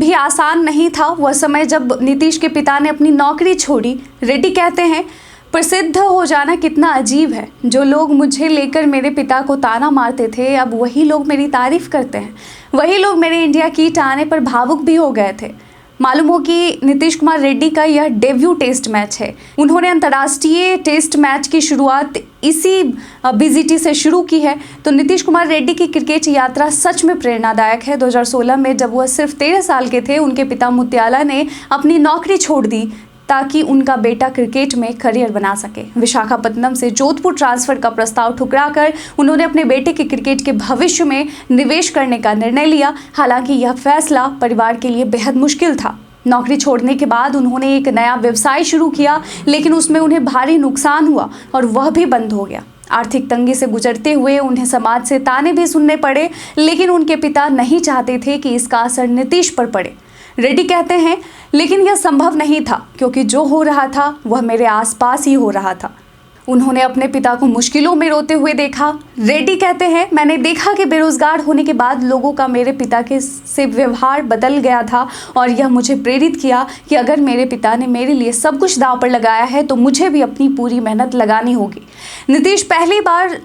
भी आसान नहीं था। वह समय जब नीतीश के पिता ने अपनी नौकरी छोड़ी। रेड्डी कहते हैं, प्रसिद्ध हो जाना कितना अजीब है। जो लोग मुझे लेकर मेरे पिता को ताना मारते थे, अब वही लोग मेरी तारीफ करते हैं। वही लोग मेरे इंडिया किट आने पर भावुक भी हो गए थे। मालूम हो कि नीतीश कुमार रेड्डी का यह डेब्यू टेस्ट मैच है। उन्होंने अंतर्राष्ट्रीय टेस्ट मैच की शुरुआत इसी बीजीटी से शुरू की है। तो नीतीश कुमार रेड्डी की क्रिकेट यात्रा सच में प्रेरणादायक है। 2016 में जब वह सिर्फ 13 साल के थे, उनके पिता मुत्याला ने अपनी नौकरी छोड़ दी ताकि उनका बेटा क्रिकेट में करियर बना सके। विशाखापत्तनम से जोधपुर ट्रांसफर का प्रस्ताव ठुकराकर उन्होंने अपने बेटे के क्रिकेट के भविष्य में निवेश करने का निर्णय लिया। हालांकि यह फैसला परिवार के लिए बेहद मुश्किल था। नौकरी छोड़ने के बाद उन्होंने एक नया व्यवसाय शुरू किया, लेकिन उसमें उन्हें भारी नुकसान हुआ और वह भी बंद हो गया। आर्थिक तंगी से गुजरते हुए उन्हें समाज से ताने भी सुनने पड़े, लेकिन उनके पिता नहीं चाहते थे कि इसका असर नीतीश पर पड़े। रेड्डी कहते हैं, लेकिन यह संभव नहीं था क्योंकि जो हो रहा था वह मेरे आसपास ही हो रहा था। उन्होंने अपने पिता को मुश्किलों में रोते हुए देखा। रेड्डी कहते हैं, मैंने देखा कि बेरोजगार होने के बाद लोगों का मेरे पिता के से व्यवहार बदल गया था और यह मुझे प्रेरित किया कि अगर मेरे पिता ने मेरे लिए सब कुछ दांव पर लगाया है तो मुझे भी अपनी पूरी मेहनत लगानी होगी। नीतीश पहली बार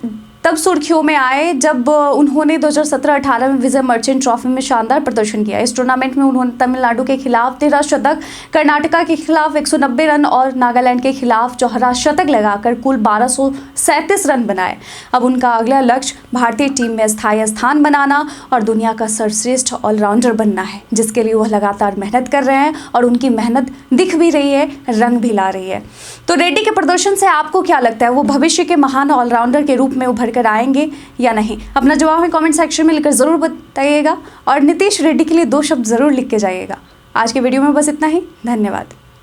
तब सुर्खियों में आए जब उन्होंने 2017-18 में विजय मर्चेंट ट्रॉफी में शानदार प्रदर्शन किया। इस टूर्नामेंट में उन्होंने तमिलनाडु के खिलाफ 13 शतक, कर्नाटका के खिलाफ 190 रन और नागालैंड के खिलाफ 14 शतक लगाकर कुल 1237 रन बनाए। अब उनका अगला लक्ष्य भारतीय टीम में स्थायी स्थान बनाना और दुनिया का सर्वश्रेष्ठ ऑलराउंडर बनना है, जिसके लिए वह लगातार मेहनत कर रहे हैं और उनकी मेहनत दिख भी रही है, रंग भी ला रही है। तो रेड्डी के प्रदर्शन से आपको क्या लगता है, वो भविष्य के महान ऑलराउंडर के रूप में उभर कर आएंगे या नहीं? अपना जवाब हमें कमेंट सेक्शन में लिखकर जरूर बताइएगा और नीतीश रेड्डी के लिए 2 शब्द जरूर लिख के जाइएगा। आज के वीडियो में बस इतना ही। धन्यवाद।